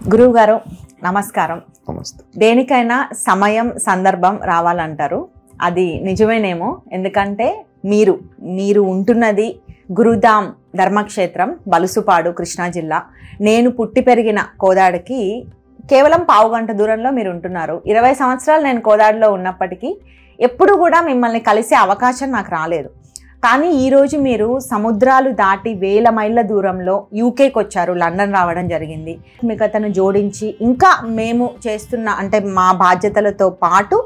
గురువు గారు నమస్కారం. నమస్తే. దేనికైనా సమయం సందర్భం రావాలంటారు. అది నిజమేనేమో. ఎందుకంటే మీరు ఉంటున్నది గురుధామ్ ధర్మక్షేత్రం, బలుసుపాడు, కృష్ణా జిల్లా. నేను పుట్టి పెరిగిన కోదాడికి కేవలం పావుగంట దూరంలో మీరు ఉంటున్నారు. 20 సంవత్సరాలు నేను కోదాడిలో ఉన్నప్పటికీ ఎప్పుడు కూడా మిమ్మల్ని కలిసే అవకాశం నాకు రాలేదు. కానీ ఈరోజు మీరు సముద్రాలు దాటి వేల మైళ్ళ దూరంలో యూకేకి వచ్చారు, లండన్ రావడం జరిగింది. మీకు అతను జోడించి ఇంకా మేము చేస్తున్న అంటే మా బాధ్యతలతో పాటు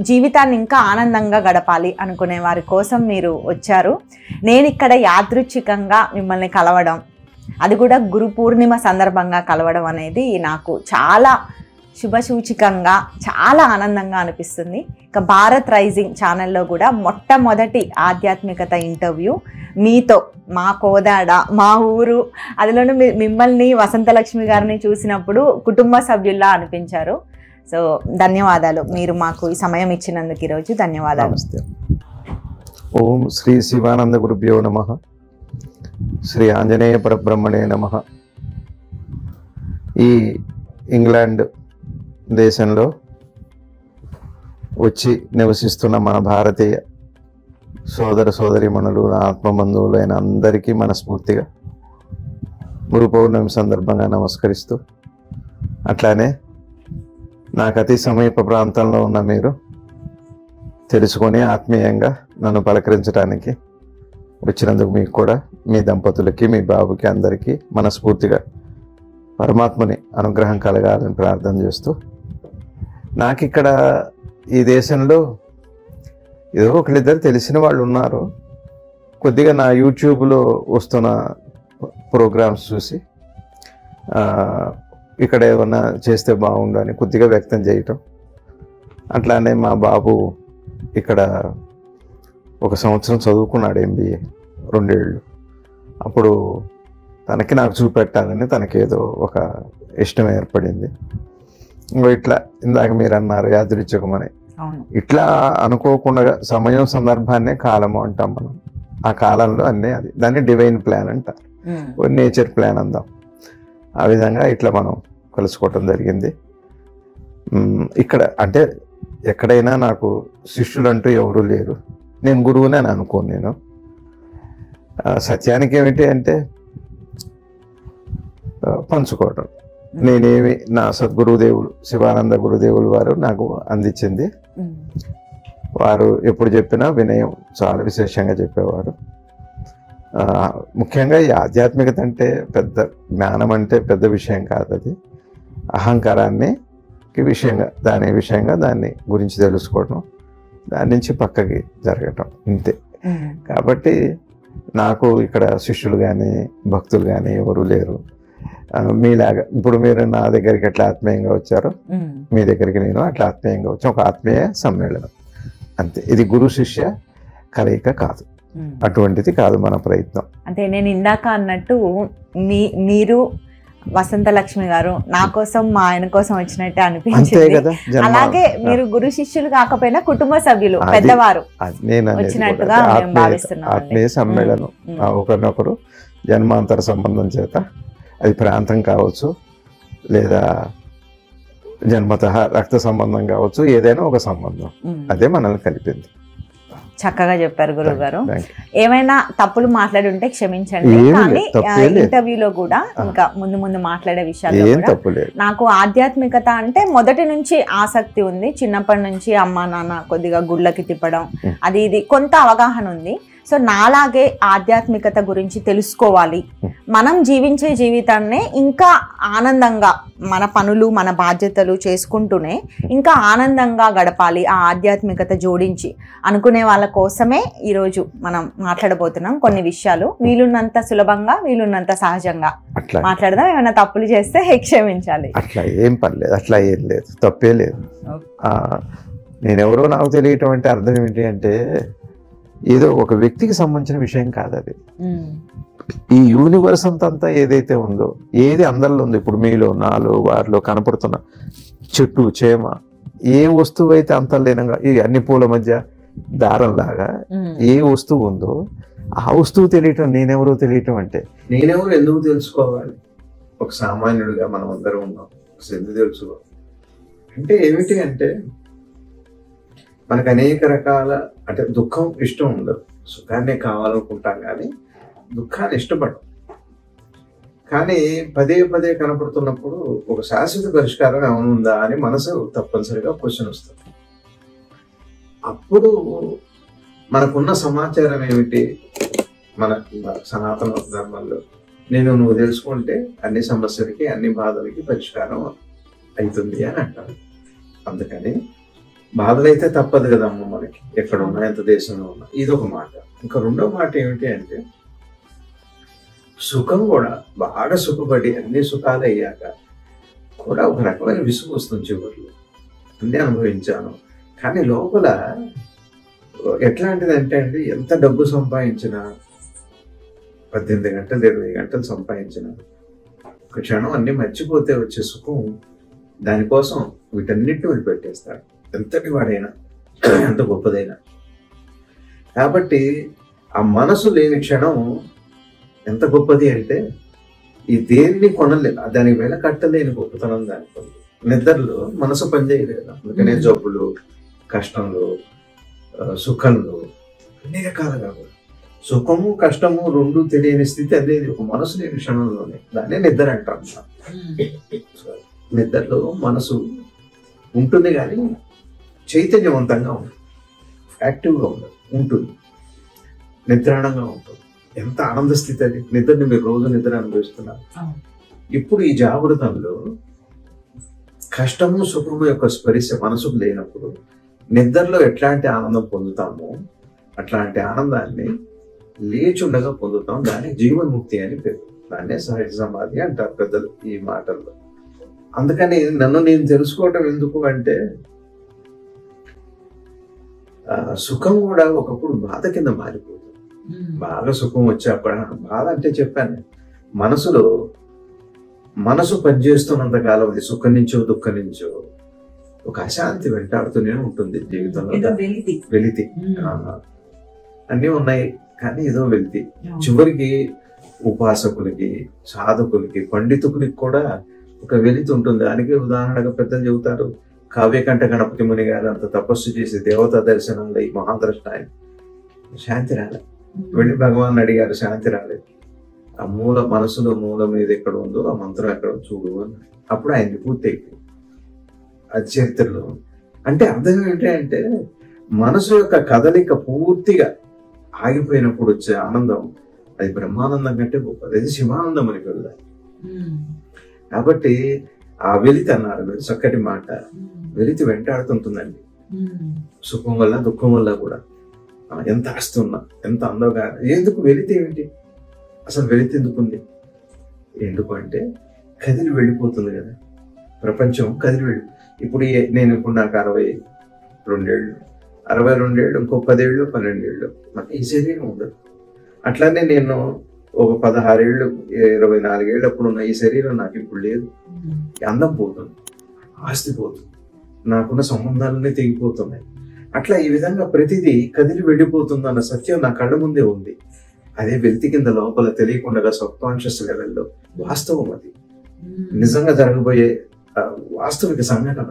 జీవితాన్ని ఇంకా ఆనందంగా గడపాలి అనుకునే వారి కోసం మీరు వచ్చారు. నేను ఇక్కడ యాదృచ్ఛికంగా మిమ్మల్ని కలవడం, అది కూడా గురు పూర్ణిమ సందర్భంగా కలవడం అనేది నాకు చాలా శుభసూచికంగా చాలా ఆనందంగా అనిపిస్తుంది. ఇక భారత్ రైజింగ్ ఛానల్లో కూడా మొట్టమొదటి ఆధ్యాత్మికత ఇంటర్వ్యూ మీతో, మా కోదాడ, మా ఊరు, అందులోనూ మిమ్మల్ని వసంతలక్ష్మి గారిని చూసినప్పుడు కుటుంబ సభ్యుల్లా అనిపించారు. సో ధన్యవాదాలు, మీరు మాకు ఈ సమయం ఇచ్చినందుకు ఈరోజు ధన్యవాదాలు. ఓం శ్రీ శివానంద గురుభ్యో నమః. శ్రీ ఆంజనేయ పరబ్రహ్మణే నమః. ఈ ఇంగ్లాండ్ దేశంలో వచ్చి నివసిస్తున్న మన భారతీయ సోదర సోదరీమణులు, ఆత్మబంధువులైన అందరికీ మనస్ఫూర్తిగా గురు పౌర్ణమి సందర్భంగా నమస్కరిస్తూ, అట్లానే నాకు అతి సమీప ప్రాంతంలో ఉన్న మీరు తెలుసుకొని ఆత్మీయంగా నన్ను పలకరించడానికి వచ్చినందుకు మీకు కూడా, మీ దంపతులకి, మీ బాబుకి, అందరికీ మనస్ఫూర్తిగా పరమాత్మని అనుగ్రహం కలగాలని ప్రార్థన చేస్తూ, నాకు ఇక్కడ ఈ దేశంలో ఏదో ఒకళ్ళిద్దరు తెలిసిన వాళ్ళు ఉన్నారు. కొద్దిగా నా యూట్యూబ్లో వస్తున్న ప్రోగ్రామ్స్ చూసి ఇక్కడ ఏమన్నా చేస్తే బాగుండు అని కొద్దిగా వ్యక్తం చేయటం. అట్లానే మా బాబు ఇక్కడ 1 సంవత్సరం చదువుకున్నాడు, MBA 2 ఏళ్ళు. అప్పుడు తనకి నాకు చూపెట్టాలని తనకేదో ఒక ఇష్టం ఏర్పడింది. ఇట్లా ఇందాక మీరు అన్నారు యాదృచ్ఛికమని, ఇట్లా అనుకోకుండా సమయం సందర్భాన్నే కాలము అంటాం మనం. ఆ కాలంలో అన్నీ అది, దాన్ని డివైన్ ప్లాన్ అంటారు, నేచర్ ప్లాన్ అందాం. ఆ విధంగా ఇట్లా మనం కలుసుకోవటం జరిగింది. ఇక్కడ అంటే ఎక్కడైనా నాకు శిష్యులు అంటూ ఎవరూ లేరు. నేను గురువుని అని అనుకోను. నేను సత్యానికి ఏమిటి అంటే పంచుకోవటం. నేనేమి నా సద్గురుదేవులు శివానంద గురుదేవులు వారు నాకు అందించింది. వారు ఎప్పుడు చెప్పినా వినయం చాలా విశేషంగా చెప్పేవారు. ముఖ్యంగా ఈ ఆధ్యాత్మికత అంటే పెద్ద జ్ఞానం అంటే పెద్ద విషయం కాదు. అది అహంకారాన్ని విషయంగా దాన్ని గురించి తెలుసుకోవడం, దాని నుంచి పక్కకి జరగటం, ఇంతే. కాబట్టి నాకు ఇక్కడ శిష్యులు కానీ భక్తులు కానీ ఎవరు లేరు. మీలాగా ఇప్పుడు మీరు నా దగ్గరికి ఎట్లా ఆత్మీయంగా వచ్చారో మీ దగ్గరికి నేను అట్లా ఆత్మీయంగా వచ్చాను. ఒక ఆత్మీయ సమ్మేళనం అంతే. ఇది గురు శిష్య కలయిక కాదు, అటువంటిది కాదు మన ప్రయత్నం. అంటే నేను ఇందాక అన్నట్టు మీరు వసంతలక్ష్మి గారు నా కోసం మా ఆయన కోసం వచ్చినట్టే అనిపించింది. అలాగే మీరు గురు శిష్యులు కాకపోయినా కుటుంబ సభ్యులు, పెద్దవారు వచ్చినట్టుగా మేము భావిస్తున్నాం. ఆత్మీయ సమ్మేళనం, ఒకరినొకరు జన్మాంతర సంబంధం చేత, అది ప్రాంతం కావచ్చు లేదా జన్మతః రక్త సంబంధం కావచ్చు, ఏదైనా ఒక సంబంధం, అదే మనల్ని కలిపింది. చక్కగా చెప్పారు గురువు గారు. ఏమైనా తప్పులు మాట్లాడి ఉంటే క్షమించండి. కానీ ఇంటర్వ్యూలో కూడా ఇంకా ముందు మాట్లాడే విషయాలు, నాకు ఆధ్యాత్మికత అంటే మొదటి నుంచి ఆసక్తి ఉంది. చిన్నప్పటి నుంచి అమ్మ నాన్న కొద్దిగా గుళ్ళకి తిప్పడం, అది ఇది కొంత అవగాహన ఉంది. సో నాలాగే ఆధ్యాత్మికత గురించి తెలుసుకోవాలి, మనం జీవించే జీవితాన్నే ఇంకా ఆనందంగా మన పనులు మన బాధ్యతలు చేసుకుంటూనే ఇంకా ఆనందంగా గడపాలి ఆ ఆధ్యాత్మికత జోడించి అనుకునే వాళ్ళ కోసమే ఈరోజు మనం మాట్లాడబోతున్నాం. కొన్ని విషయాలు వీలున్నంత సులభంగా, వీలున్నంత సహజంగా మాట్లాడదాం. ఏమైనా తప్పులు చేస్తే క్షమించాలి. అట్లా ఏం పర్లేదు, అట్లా ఏం లేదు, తప్పే లేదు. నేనెవరో నాకు తెలియటం అంటే అర్థం ఏంటి అంటే ఏదో ఒక వ్యక్తికి సంబంధించిన విషయం కాదు అది. ఈ యూనివర్స్ అంతా ఏదైతే ఉందో, ఏది అందరిలో ఉందో, ఇప్పుడు మీలో, నాలో, వారిలో కనపడుతున్న చెట్టు, చేమ, ఏ వస్తువు అయితే అంతర్లీనంగా ఈ అన్ని పూల మధ్య దారంలాగా ఏ వస్తువు ఉందో ఆ వస్తువు తెలియటం, నేనెవరో తెలియటం అంటే నేనెవరు ఎందుకు తెలుసుకోవాలి? ఒక సామాన్యుడిగా మనం అందరం ఉన్నాం. అసలు ఎందుకు తెలుసు అంటే ఏమిటి అంటే మనకు అనేక రకాల అంటే దుఃఖం ఇష్టం ఉండదు, సుఖాన్ని కావాలనుకుంటాం కానీ దుఃఖాన్ని ఇష్టపడం. కానీ పదే పదే కనపడుతున్నప్పుడు ఒక శాశ్వత పరిష్కారం ఏమనుందా అని మనసు తప్పనిసరిగా క్వశ్చన్ వస్తుంది. అప్పుడు మనకున్న సమాచారం ఏమిటి, మన సనాతన ధర్మంలో నువ్వు తెలుసుకుంటే అన్ని సమస్యలకి అన్ని బాధలకి పరిష్కారం అవుతుంది అని అంటారు. అందుకని బాధలైతే తప్పదు కదమ్మ మనకి, ఎక్కడున్నా ఎంత దేశంలో ఉన్నా. ఇదొక మాట. ఇంకా రెండో మాట ఏమిటి అంటే సుఖం కూడా బాగా సుఖపడి అన్ని సుఖాలు అయ్యాక కూడా ఒక రకమైన విసుగు వస్తుంది. చివరిలో అన్నీ అనుభవించాను కానీ లోపల ఎట్లాంటిదంటే అండి, ఎంత డబ్బు సంపాదించినా 18 గంటలు 20 గంటలు సంపాదించినా ఒక క్షణం అన్ని మర్చిపోతే వచ్చే సుఖం, దానికోసం వీటన్నిటిని వదిలిపెట్టేస్తాడు ఎంతటి వాడైనా, ఎంత గొప్పదైనా. కాబట్టి ఆ మనసు లేని క్షణం ఎంత గొప్పది అంటే ఈ దేన్ని కొనలేదు, దానికి వెల కట్టలేని గొప్పతనం దానికి. నిద్రలో మనసు పనిచేయలేదు, అందుకనే జబ్బులు, కష్టంలో, సుఖంలో అన్ని రకాలుగా కూడా సుఖము కష్టము రెండు తెలియని స్థితి అనేది ఒక మనసు లేని క్షణంలోనే. దాన్నే నిద్ర అంటాం. నిద్రలో మనసు ఉంటుంది కానీ చైతన్యవంతంగా ఉంటుంది, యాక్టివ్గా ఉండదు, ఉంటుంది, నిద్రాణంగా ఉంటుంది. ఎంత ఆనంద స్థితి అది. నిద్రని మీరు రోజు నిద్ర అనుభవిస్తున్నారు. ఇప్పుడు ఈ జాగృతంలో కష్టము సుఖము యొక్క స్పర్శ మనసుకు లేనప్పుడు నిద్రలో ఎట్లాంటి ఆనందం పొందుతామో అట్లాంటి ఆనందాన్ని లేచుండగా పొందుతాం. దాన్ని జీవన్ముక్తి అని పేరు. దాన్నే సహజ సమాధి అంటారు పెద్దలు ఈ మాటల్లో. అందుకని నన్ను నేను తెలుసుకోవటం ఎందుకు అంటే సుఖం కూడా ఒకప్పుడు బాధ కింద మారిపోతుంది. బాగా సుఖం వచ్చాక బాధ అంటే చెప్పాను, మనసులో మనసు పనిచేస్తున్నంత కాలం అది సుఖం నుంచో దుఃఖం నుంచో ఒక అశాంతి వెంటాడుతూనే ఉంటుంది జీవితంలో. వెలితి అన్నీ ఉన్నాయి కానీ ఏదో వెలితి. చివరికి ఉపాసకులకి, సాధకులకి, పండితుకులకి కూడా ఒక వెలితి ఉంటుంది. దానికి ఉదాహరణగా పెద్దలు చెబుతారు, కావ్యకంఠ గణపతి ముని గారు అంత తపస్సు చేసి దేవతా దర్శనంలో ఈ మహాద్రష్ట ఆయన శాంతి రాలేదు. వెళ్ళి భగవాన్ అడిగారు, శాంతి రాలేదు. ఆ మూల మనసులో మూల మీద ఎక్కడ ఉందో ఆ మంత్రం ఎక్కడ చూడు అని. అప్పుడు ఆయన్ని పూర్తి అయిపోయింది అది చరిత్రలో. అంటే అర్థం ఏంటంటే మనసు యొక్క కదలిక పూర్తిగా ఆగిపోయినప్పుడు వచ్చే ఆనందం అది బ్రహ్మానందం కంటే గొప్పది. అది శివానందం అని వెళ్ళాలి. కాబట్టి ఆ వెలితి అన్నారు మీరు, చక్కటి మాట. వెలితి వెంటాడుతుంటుందండి, సుఖం వల్ల దుఃఖం వల్ల కూడా. ఎంత ఆస్తున్నా, ఎంత అందంగా, ఎందుకు వెలితి ఏమిటి, అసలు వెలితి ఎందుకుంది? ఎందుకు అంటే కదిలి వెళ్ళిపోతుంది కదా ప్రపంచం, కదిలి వెళ్ళి. ఇప్పుడు ఇప్పుడు నాకు 62 ఏళ్ళు, 62 ఏళ్ళు, ఇంకో 10 ఏళ్ళు 12 ఏళ్ళు నాకు ఈ శరీరం ఉండదు. అట్లానే నేను ఒక 16 ఏళ్ళు 24 ఏళ్ళు అప్పుడున్న ఈ శరీరం నాకు ఇప్పుడు లేదు. అందం పోతుంది, ఆస్తి పోతుంది, నాకున్న సంబంధాలన్నీ తెగిపోతున్నాయి. అట్లా ఈ విధంగా ప్రతిదీ కదిలి వెళ్ళిపోతుంది అన్న సత్యం నా కళ్ళ ముందే ఉంది. అదే వెలితి కింద లోపల తెలియకుండా సబ్ కాన్షియస్ లెవెల్లో వాస్తవం, అది నిజంగా జరగబోయే వాస్తవిక సంఘటన.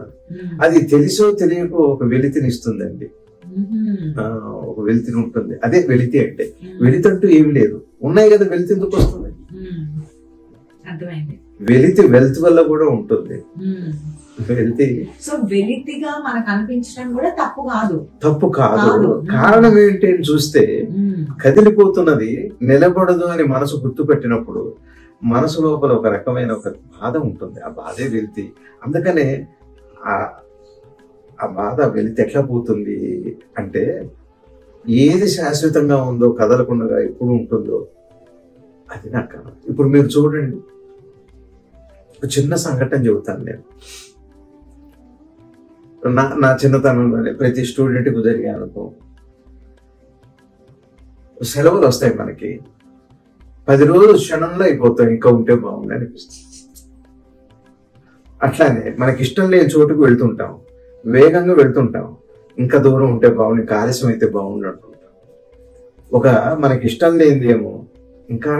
అది తెలిసో తెలియకో ఒక వెలితిని ఇస్తుందండి, ఒక వెలితిని ఉంటుంది. అదే వెలితి అంటే. వెలితి అంటూ ఏమి లేదు, ఉన్నాయి కదా. వెలితి ఎందుకు వస్తుంది? వెలితి వెల్త్ వల్ల కూడా ఉంటుంది. వెలితి సో వెలితిగా మనకు అనిపించడం కూడా తప్పు కాదు. తప్పు కాదు. కారణం ఏంటి అని చూస్తే కదిలిపోతున్నది నిలబడదు అని మనసు గుర్తుపెట్టినప్పుడు మనసు లోపల ఒక రకమైన ఒక బాధ ఉంటుంది. ఆ బాధే వెలితి. అందుకనే ఆ బాధ వెలితి ఎట్లా పోతుంది అంటే ఏది శాశ్వతంగా ఉందో, కదలకుండా ఎప్పుడు ఉంటుందో అది నాకు కాదు. ఇప్పుడు మీరు చూడండి, ఒక చిన్న సంఘటన చెబుతాను నేను. నా చిన్నతనంలోనే ప్రతి స్టూడెంట్కి జరిగే అనుభవం. సెలవులు వస్తాయి మనకి, 10 రోజులు క్షణంలో అయిపోతాయి, ఇంకా ఉంటే బాగుంది అనిపిస్తుంది. అట్లానే మనకి ఇష్టం లేని చోటుకు వెళ్తుంటాం, వేగంగా వెళ్తుంటాం, ఇంకా దూరం ఉంటే బాగుంది, ఇంకా ఆలస్యం అయితే బాగుంది అంటుంటాం. ఒక మనకి ఇష్టం లేనిదేమో ఇంకా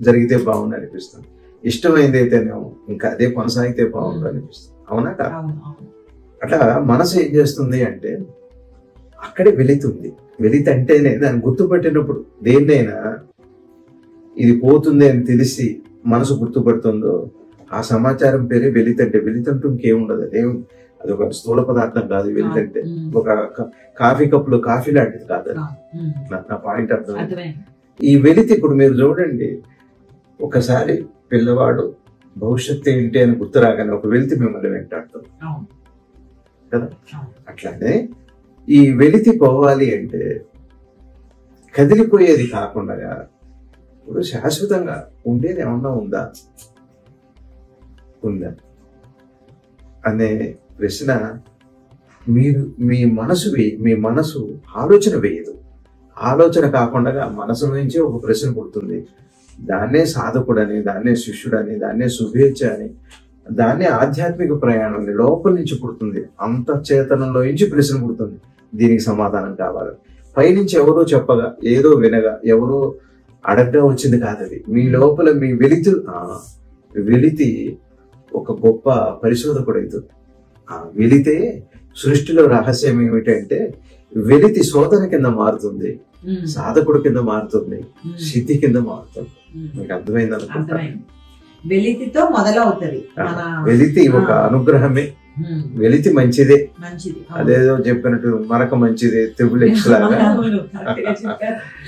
జరిగితే బాగుంది అనిపిస్తుంది. ఇష్టమైంది అయితేనేమో ఇంకా అదే కొనసాగితే బాగుంది అనిపిస్తుంది. అవునా కాదు? అట్లా మనసు ఏం చేస్తుంది అంటే అక్కడే వెళుతుంది. వెళితే అంటేనే దాన్ని గుర్తుపట్టినప్పుడు దేన్నైనా ఇది పోతుంది అని తెలిసి మనసు గుర్తుపడుతుందో ఆ సమాచారం పేరే వెళితంటే. వెళితంటూ ఇంకేముండదు. అదేం అది ఒక స్థూల పదార్థం కాదు. వెళితంటే ఒక కాఫీ కప్పులో కాఫీ లాంటిది కాదు. నా పాయింట్ అర్థం. ఈ వెళితి ఇప్పుడు మీరు చూడండి, ఒకసారి పిల్లవాడు భవిష్యత్తు ఏంటి అని గుర్తు రాగానే ఒక వెళితి మిమ్మల్ని వెంటాడుతుంది కదా. అట్లానే ఈ వెళితి పోవాలి అంటే కదిలిపోయేది కాకుండా ఇప్పుడు శాశ్వతంగా ఉండేది ఏమన్నా ఉందా అనే ప్రశ్న మీరు మీ మనసు ఆలోచన వేయదు. ఆలోచన కాకుండా మనసు నుంచి ఒక ప్రశ్న పుడుతుంది. దాన్నే సాధకుడని, దాన్నే శిష్యుడని, దాన్నే శుభేచ్ఛ అని, దాన్నే ఆధ్యాత్మిక ప్రయాణం లోపల నుంచి పుడుతుంది. అంతఃచేతనంలో నుంచి ప్రశ్న పుడుతుంది. దీనికి సమాధానం కావాలి. పైనుంచి ఎవరో చెప్పగా, ఏదో వినగా, ఎవరో అడగ్గా వచ్చింది కాదు. అది మీ లోపల మీ వెలితి ఒక గొప్ప పరిశోధకుడు అవుతుంది. ఆ వెలితే సృష్టిలో రహస్యం ఏమిటంటే వెలితి శోధన కింద మారుతుంది, సాధకుడు కింద మారుతుంది, సిద్ధి కింద మారుతుంది. మీకు అర్థమైంది అనుకుంటా. వెలితితో మొదలవుతుంది. వెలితి ఒక అనుగ్రహమే. వెలితి మంచిదే. అదేదో చెప్పినట్టు మరక మంచిదే, త్రిబుల్ ఎక్స్ లాగా.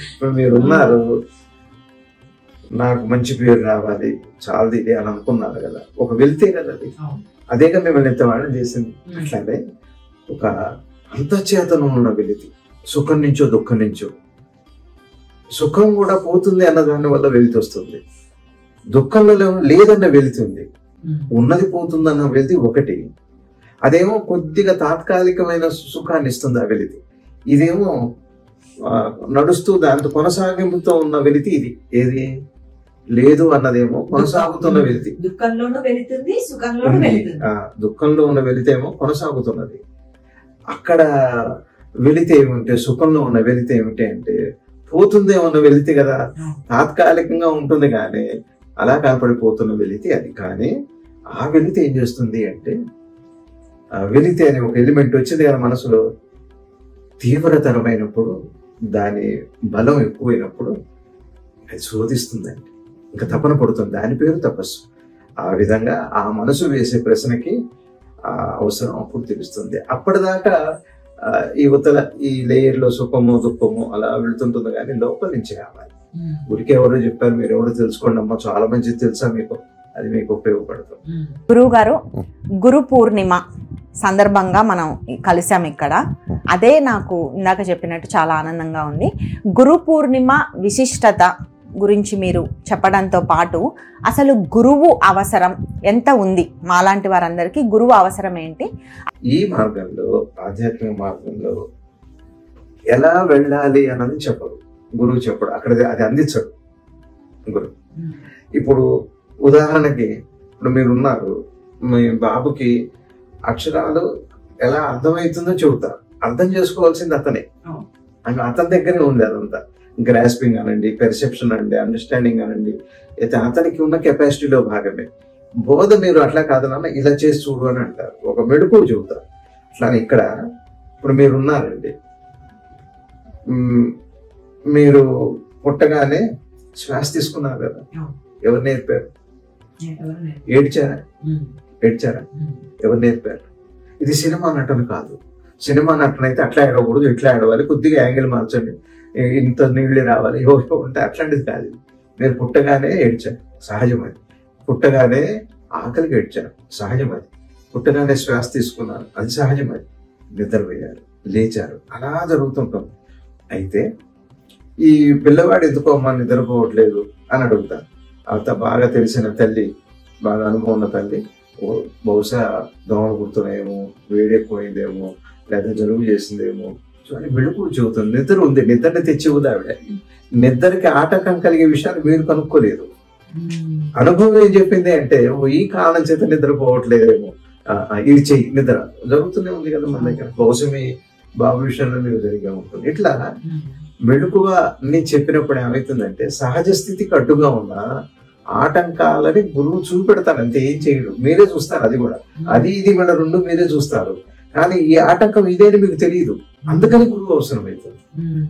ఇప్పుడు మీరున్నారు, నాకు మంచి పేరు రావాలి, చాలది ఇది అని అనుకున్నారు కదా, ఒక వెలితే కదా అది. అదేగా మిమ్మల్ని ఎంతవాడని చేసింది. అట్లానే ఒక అంతఃచేతనం ఉన్న వెలితి, సుఖం నుంచో దుఃఖం నుంచో. సుఖం కూడా పోతుంది అన్న దాని వల్ల వెలితి వస్తుంది, దుఃఖంలో లేదన్న వెలితి ఉంది, ఉన్నది పోతుందన్న వెలితి ఒకటి. అదేమో కొద్దిగా తాత్కాలికమైన సుఖాన్ని ఇస్తుంది ఆ వెలితి. ఇదేమో నడుస్తూ దాంతో కొనసాగింపుతో ఉన్న వెలితి. ఇది ఏది లేదు అన్నదేమో కొనసాగుతున్న వెలితి. దుఃఖంలోనూ వెళుతుంది, సుఖంలోనూ వెళుతుంది. దుఃఖంలో ఉన్న వెలితేమో కొనసాగుతున్నది. అక్కడ వెలితి ఏమిటంటే, సుఖంలో ఉన్న వెలితి ఏమిటి అంటే పోతుందేమో ఉన్న వెలితి కదా. తాత్కాలికంగా ఉంటుంది కానీ అలా కనపడిపోతున్న వెలితి అది. కానీ ఆ వెలితి ఏం చేస్తుంది అంటే, ఆ వెలితి అనే ఒక ఎలిమెంట్ వచ్చింది కదా మనసులో, తీవ్రతరమైనప్పుడు, దాని బలం ఎక్కువైనప్పుడు అది శోధిస్తుందండి, ఇంకా తపన పడుతుంది. దాని పేరు తపస్సు. ఆ విధంగా ఆ మనసు వేసే ప్రశ్నకి ఆ అవసరం అప్పుడు తెలుస్తుంది. అప్పటిదాకా ఈ ఈ లేయర్ లో సుఖము దుఃఖము అలా వెళ్తుంటుంది, కానీ లోపల నుంచి కావాలి. ఊరికే ఎవరో చెప్పారు, మీరు ఎవరో తెలుసుకోండి అమ్మా, చాలా మంచిది తెలుసా మీకు, అది మీకు ఉపయోగపడుతుంది. గురువు గారు, గురు పూర్ణిమ సందర్భంగా మనం కలిసాం ఇక్కడ. అదే నాకు ఇందాక చెప్పినట్టు చాలా ఆనందంగా ఉంది. గురు పూర్ణిమ విశిష్టత గురించి మీరు చెప్పడంతో పాటు అసలు గురువు అవసరం ఎంత ఉంది, మాలాంటి వారందరికీ గురువు అవసరం ఏంటి, ఈ మార్గంలో ఆధ్యాత్మిక మార్గంలో ఎలా వెళ్ళాలి అన్నది చెప్పరు గురువు. చెప్పడు, అక్కడ అది అందించడు గురువు. ఇప్పుడు ఉదాహరణకి, ఇప్పుడు మీరున్నారు, మీ బాబుకి అక్షరాలు ఎలా అర్థమవుతుందో చెబుతారు. అర్థం చేసుకోవాల్సింది అతనే, అతని దగ్గరే ఉంది అదంతా. గ్రాస్పింగ్ అనండి, పెర్సెప్షన్ అండి, అండర్స్టాండింగ్ అనండి, అయితే అతనికి ఉన్న కెపాసిటీలో భాగమే. బోధ మీరు అట్లా కాదన్నా ఇలా చేసి చూడు అని అంటారు, ఒక మెడుకు చెబుతారు. అట్లానే ఇక్కడ ఇప్పుడు మీరున్నారండి, మీరు పుట్టగానే శ్వాస తీసుకున్నారు కదా, ఎవరు నేర్పారు? ఏడ్చారా? ఎవరు నేర్పారు? ఇది సినిమా నటన కాదు. సినిమా నటన అయితే అట్లా ఏడవకూడదు, ఇట్లా ఏడవాలి, కొద్దిగా యాంగిల్ మార్చండి, ఇంత నీళ్ళు రావాలి, ఎవరో ఉంటే అట్లాంటిది కాదు. మీరు పుట్టగానే ఏడ్చారు, సహజం అది. పుట్టగానే ఆకలికి ఏడ్చారు, సహజం అది. పుట్టగానే శ్వాస తీసుకున్నారు, అది సహజం అది. నిద్రపోయారు, లేచారు, అలా జరుగుతుంటుంది. అయితే ఈ పిల్లవాడు ఎందుకో అమ్మ నిద్రపోవట్లేదు అని అడుగుతారు. అంత బాగా తెలిసిన తల్లి, బాగా అనుభవం ఉన్న తల్లి, బహుశా దోమలు కుడుతున్నాయేమో, వేడి ఎక్కువైందేమో, లేదా జలుబు చేసిందేమో అని మెళుకులు చెబుతుంది. నిద్ర ఉంది, నిద్రని తెచ్చివుంది ఆవిడ. నిద్రకి ఆటంకం కలిగే విషయాన్ని మీరు కనుక్కోలేదు. అనుభవం ఏం చెప్పింది అంటే, ఈ కారణం చేత నిద్రపోవట్లేదేమో, ఇది చెయ్యి, నిద్ర జరుగుతూనే ఉంది కదా మన దగ్గర. బహుశా మీ బాబు విషయంలో మీరు జరిగే ఉంటుంది. ఇట్లా మెళుకుగా నీ చెప్పినప్పుడు ఏమవుతుందంటే, సహజ స్థితికి అడ్డుగా ఉన్న ఆటంకాలని గురువు చూపెడతారు, అంతే, ఏం చేయడు. మీరే చూస్తారు, అది కూడా అది ఇది మన రెండు మీరే చూస్తారు. కానీ ఈ ఆటంకం ఇదేని మీకు తెలియదు, అందుకని గురువు అవసరం అవుతుంది.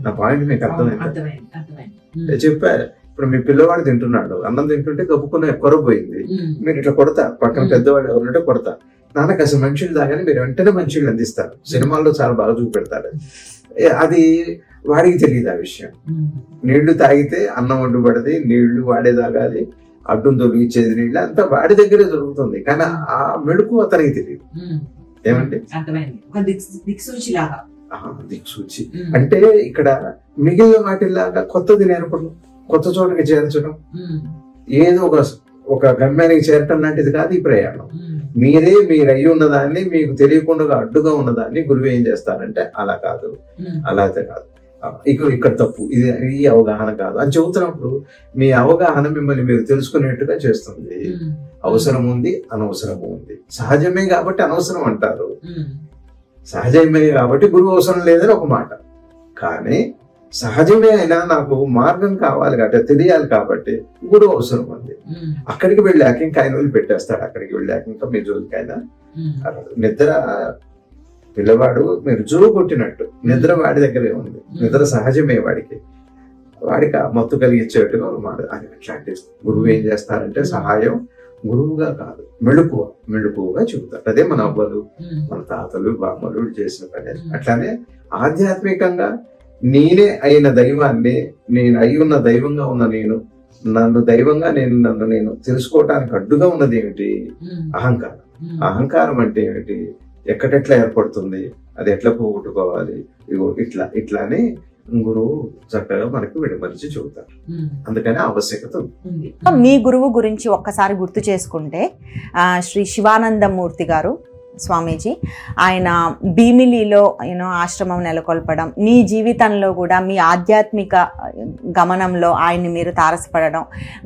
నా పాయింట్ మీకు అర్థమైంది చెప్పా. ఇప్పుడు మీ పిల్లవాడు తింటున్నాడు, అన్నం తింటుంటే కప్పుకున్న కొరపోయింది, మీరు ఇట్లా కొడతా, పక్కన పెద్దవాడు ఎవరుంటే కొడతా, నాన్నకు అసలు మంచిళ్ళు తాగానే మీరు వెంటనే మంచిళ్ళు అందిస్తారు. సినిమాల్లో చాలా బాగా చూపెడతారు. అది వాడికి తెలియదు ఆ విషయం. నీళ్లు తాగితే అన్నం వండుబడది, నీళ్లు వాడే తాగాలి, అడ్డును తొలగించేది నీళ్ళు, అంతా వాడి దగ్గరే జరుగుతుంది. కానీ ఆ మెడుకు అతనికి తెలియదు. ఏమండి, దిక్సూచి అంటే ఇక్కడ మిగిలిన వాటిలాగా కొత్తది నేర్పడం, కొత్త చోటుకి చేర్చడం, ఏదో ఒక గమ్యానికి చేరటం లాంటిది కాదు ఈ ప్రయాణం. మీరు అయ్యి ఉన్నదాన్ని మీకు తెలియకుండా అడ్డుగా ఉన్నదాన్ని గురువు ఏం చేస్తారంటే అలా కాదు, అలా కాదు, ఇక్కడ తప్పు, ఇది ఈ అవగాహన కాదు అని చెబుతున్నప్పుడు మీ అవగాహన మిమ్మల్ని మీరు తెలుసుకునేట్టుగా చేస్తుంది. అవసరం ఉంది, అనవసరము ఉంది. సహజమే కాబట్టి అనవసరం అంటారు, సహజమే కాబట్టి గురువు అవసరం లేదని ఒక మాట. కానీ సహజమే అయినా నాకు మార్గం కావాలి కాబట్టి, తెలియాలి కాబట్టి గురువు అవసరం ఉంది. అక్కడికి వెళ్ళాక ఇంకా ఆయన వదిలి పెట్టేస్తాడు. అక్కడికి వెళ్ళాక ఇంకా మీ జోలికైనా నిద్ర, పిల్లవాడు మీరు జో కొట్టినట్టు నిద్ర వాడి దగ్గరే ఉంది. నిద్ర సహజమే వాడికి మత్తు కలిగించేట్టుగా మాట. అది అట్లాంటి గురువు ఏం చేస్తారంటే సహాయం గురువుగా కాదు, మెళుకువగా చెబుతారు. అదే మన అవ్వలు, మన తాతలు, బామ్మలు చేసిన పని. అట్లానే ఆధ్యాత్మికంగా నేనే అయిన దైవాన్ని, నేను అయి ఉన్న దైవంగా ఉన్న నన్ను దైవంగా నన్ను నేను తెలుసుకోవటానికి అడ్డుగా ఉన్నది ఏమిటి? అహంకారం. అహంకారం అంటే ఏమిటి? ఎక్కడెట్లా ఏర్పడుతుంది, అది ఎట్లా పోగొట్టుకోవాలి, ఇట్లా అని గురువు చక్కగా మనకు విడమరిచి చెబుతారు. అందుకని ఆవశ్యకత ఉంది. మీ గురువు గురించి ఒక్కసారి గుర్తు చేసుకుంటే శ్రీ శివానందమూర్తి గారు స్వామీజీ, ఆయన భీమిలిలో ఆశ్రమం నెలకొల్పడం, మీ జీవితంలో కూడా మీ ఆధ్యాత్మిక గమనంలో ఆయన్ని మీరు తారసపడడం,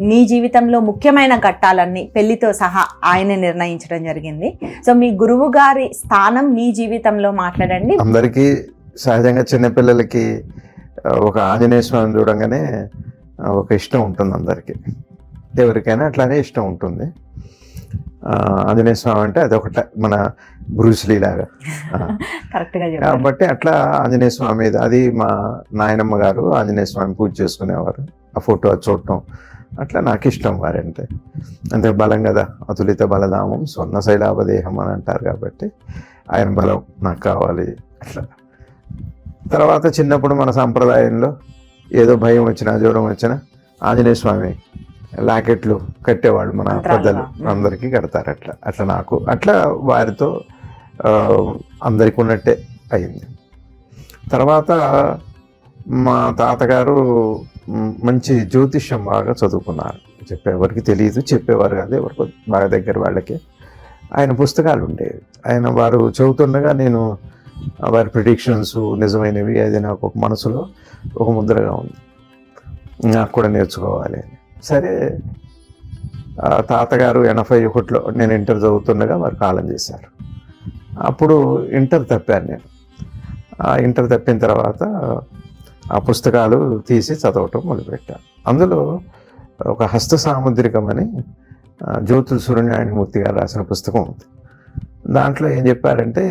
మీ జీవితంలో ముఖ్యమైన ఘట్టాలన్నీ పెళ్లితో సహా ఆయనే నిర్ణయించడం జరిగింది. సో మీ గురువు గారి స్థానం మీ జీవితంలో మాట్లాడండి. అందరికీ సహజంగా చిన్నపిల్లలకి ఒక ఆంజనేయ స్వామిని చూడంగానే ఒక ఇష్టం ఉంటుంది, అందరికీ ఎవరికైనా అట్లానే ఇష్టం ఉంటుంది. ఆంజనేయ స్వామి అంటే అదొకట మన బ్రూస్లీ లాగా కాబట్టి అట్లా ఆంజనేయ స్వామి మీద, అది మా నాయనమ్మ గారు ఆంజనేయ స్వామి పూజ చేసుకునేవారు, ఆ ఫోటో చూడటం అట్లా నాకు ఇష్టం వారంటే. అంతే బలం కదా, అతులిత బలధామం స్వర్ణ శైలాపదేహం అని అంటారు కాబట్టి ఆయన బలం నాకు కావాలి అట్లా. తర్వాత చిన్నప్పుడు మన సంప్రదాయంలో ఏదో భయం వచ్చినా జ్వరం వచ్చినా ఆంజనేయ స్వామి లాకెట్లు కట్టేవాళ్ళు, మన పెద్దలు అందరికీ కడతారు. అట్లా నాకు అట్లా వారితో అందరికి ఉన్నట్టే అయింది. తర్వాత మా తాతగారు మంచి జ్యోతిష్యం బాగా చదువుకున్నారు. ఎవరికి తెలియదు, చెప్పేవారు కాదు, ఎవరికి బాగా దగ్గర వాళ్ళకి. ఆయన పుస్తకాలు ఉండేవి, వారు చదువుతుండగా నేను వారి ప్రిడిక్షన్స్ నిజమైనవి, అది నాకు ఒక మనసులో ఒక ముద్రగా ఉంది, నాకు కూడా నేర్చుకోవాలి అని. సరే, తాతగారు 81లో నేను ఇంటర్ చదువుతుండగా వారు కాలం చేశారు. అప్పుడు ఇంటర్ తప్పాను నేను. ఇంటర్ తప్పిన తర్వాత ఆ పుస్తకాలు తీసి చదవటం మొదలుపెట్టాను. అందులో ఒక హస్త సాముద్రికం అని జ్యోతుల సూర్యనారాయణమూర్తి గారు రాసిన పుస్తకం ఉంది. దాంట్లో ఏం చెప్పారంటే,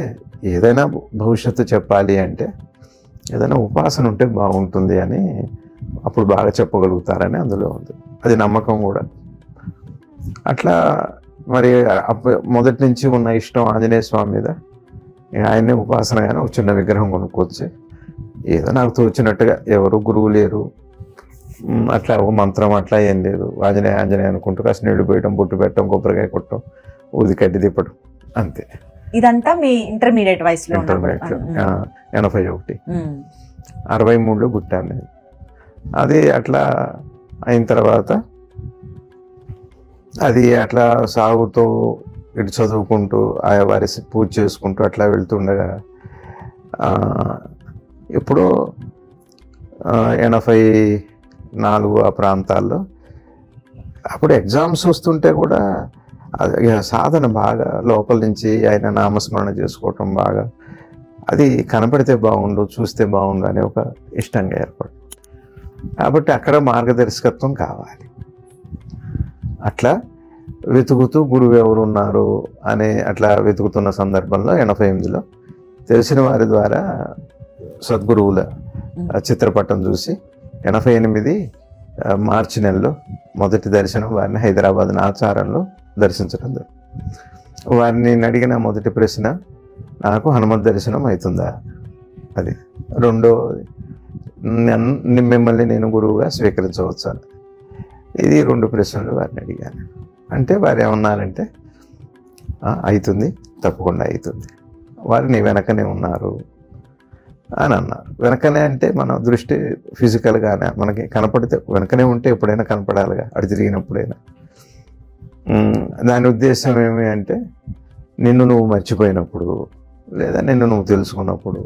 ఏదైనా భవిష్యత్తు చెప్పాలి అంటే ఏదైనా ఉపాసన ఉంటే బాగుంటుంది అని, అప్పుడు బాగా చెప్పగలుగుతారని అందులో ఉంది. అది నమ్మకం కూడా. అట్లా మరి మొదటి నుంచి ఉన్న ఇష్టం ఆంజనేయ స్వామి మీద, ఆయన్నే ఉపాసనగానే ఒక చిన్న విగ్రహం కొనుక్కొచ్చి ఏదో నాకు తోచినట్టుగా, ఎవరు గురువు లేరు, అట్లా ఒక మంత్రం అట్లా ఏం లేదు, ఆంజనేయ అనుకుంటూ కాస్త నీళ్లు పోయటం, బొట్టు పెట్టడం, కొబ్బరికాయ కొట్టడం, ఊది కడ్డి తిప్పడం, అంతే. ఇదంతా మీ ఇంటర్మీడియట్ వయసులో? ఇంటర్మీడియట్లో 81, 63లో పుట్టాను నేను. అది అట్లా అయిన తర్వాత అది అట్లా సాగుతూ ఇటు చదువుకుంటూ ఆయా వారి పూజ చేసుకుంటూ అట్లా వెళ్తుండగా ఎప్పుడో 84 ఆ ప్రాంతాల్లో అప్పుడు ఎగ్జామ్స్ వస్తుంటే కూడా సాధన బాగా లోపల నుంచి ఆయన నామస్మరణ చేసుకోవటం బాగా, అది కనపడితే బాగుండు, చూస్తే బాగుండు అనే ఒక ఇష్టంగా ఏర్పడు. కాబట్టి అక్కడ మార్గదర్శకత్వం కావాలి. అట్లా వెతుకుతూ గురువు ఎవరు ఉన్నారు అని అట్లా వెతుకుతున్న సందర్భంలో 88లో తెలిసిన వారి ద్వారా సద్గురువుల చిత్రపటం చూసి 88 మార్చి నెలలో మొదటి దర్శనం వారిని హైదరాబాద్ ఆచారంలో దర్శించడం. వారిని నేను అడిగిన మొదటి ప్రశ్న, నాకు హనుమత్ దర్శనం అవుతుందా, అది. రెండో, మిమ్మల్ని నేను గురువుగా స్వీకరించవచ్చా, ఇది 2 ప్రశ్నలు వారిని అడిగాను. అంటే వారు ఏమన్నారంటే అవుతుంది, తప్పకుండా అవుతుంది, వారు నీ వెనకనే ఉన్నారు అని అన్నారు. వెనకనే అంటే మన దృష్టి ఫిజికల్గానే మనకి కనపడితే వెనకనే ఉంటే ఎప్పుడైనా కనపడాలిగా, అటు తిరిగినప్పుడైనా. దాని ఉద్దేశం ఏమి అంటే నిన్ను నువ్వు మర్చిపోయినప్పుడు లేదా నిన్ను నువ్వు తెలుసుకున్నప్పుడు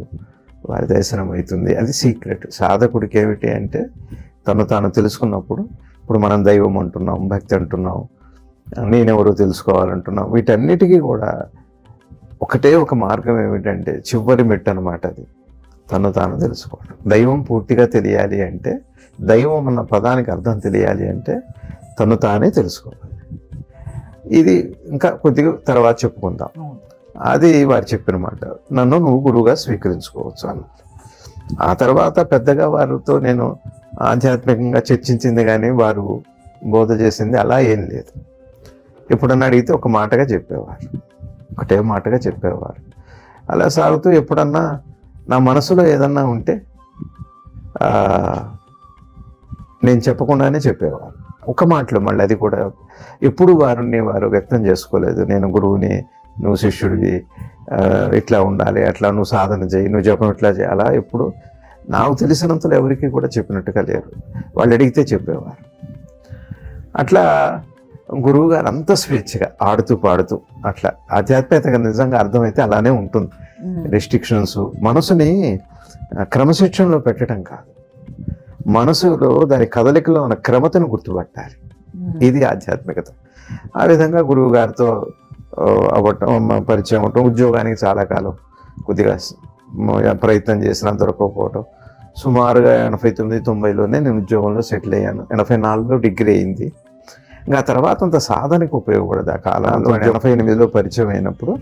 వారి దర్శనం అవుతుంది. అది సీక్రెట్. సాధకుడికి ఏమిటి అంటే తను తాను తెలుసుకున్నప్పుడు, ఇప్పుడు మనం దైవం అంటున్నాం, భక్తి అంటున్నాం, నేనెవరో తెలుసుకోవాలంటున్నాం, వీటన్నిటికీ కూడా ఒకటే ఒక మార్గం ఏమిటంటే చివరి మెట్టు అనమాట. అది తను తాను తెలుసుకోవడం. దైవం పూర్తిగా తెలియాలి అంటే, దైవం అన్న పదానికి అర్థం తెలియాలి అంటే తను తానే తెలుసుకోవాలి. ఇది ఇంకా కొద్దిగా తర్వాత చెప్పుకుందాం. అది వారు చెప్పిన మాట. నన్ను నువ్వు గురువుగా స్వీకరించుకోవచ్చు అన్న. ఆ తర్వాత పెద్దగా వారితో నేను ఆధ్యాత్మికంగా చర్చించింది కానీ వారు బోధ చేసింది అలా ఏం లేదు. ఎప్పుడన్నా అడిగితే ఒక మాటగా చెప్పేవారు, ఒకటే మాటగా చెప్పేవారు. అలా సాగుతూ ఎప్పుడన్నా నా మనసులో ఏదన్నా ఉంటే నేను చెప్పకుండానే చెప్పేవారు, ఒక మాటలో. మళ్ళీ అది కూడా ఎప్పుడు వారు వ్యక్తం చేసుకోలేదు, నేను గురువుని, నువ్వు శిష్యుడివి, ఇట్లా ఉండాలి, అట్లా నువ్వు సాధన చేయి, నువ్వు జపం ఇట్లా చేయాలా, ఎప్పుడు నాకు తెలిసినంతలో ఎవరికి కూడా చెప్పినట్టుగా లేరు. వాళ్ళు అడిగితే చెప్పేవారు. అట్లా గురువు గారు అంత స్వేచ్ఛగా ఆడుతూ పాడుతూ అట్లా. ఆధ్యాత్మికత నిజంగా అర్థమైతే అలానే ఉంటుంది. రెస్ట్రిక్షన్స్ మనసుని క్రమశిక్షణలో పెట్టడం కాదు, మనసులో దాని కదలికలో ఉన్న క్రమతను గుర్తుపట్టాలి. ఇది ఆధ్యాత్మికత. ఆ విధంగా గురువు గారితో అవ్వటం, పరిచయం అవ్వటం, ఉద్యోగానికి చాలా కాలం కొద్దిగా ప్రయత్నం చేసినా దొరకకపోవటం. సుమారుగా 89-90లోనే నేను ఉద్యోగంలో సెటిల్ అయ్యాను. 84లో డిగ్రీ అయింది. ఇంకా తర్వాత అంత సాధనకు ఉపయోగపడదు. ఆ కాలంలో 88లో పరిచయం అయినప్పుడు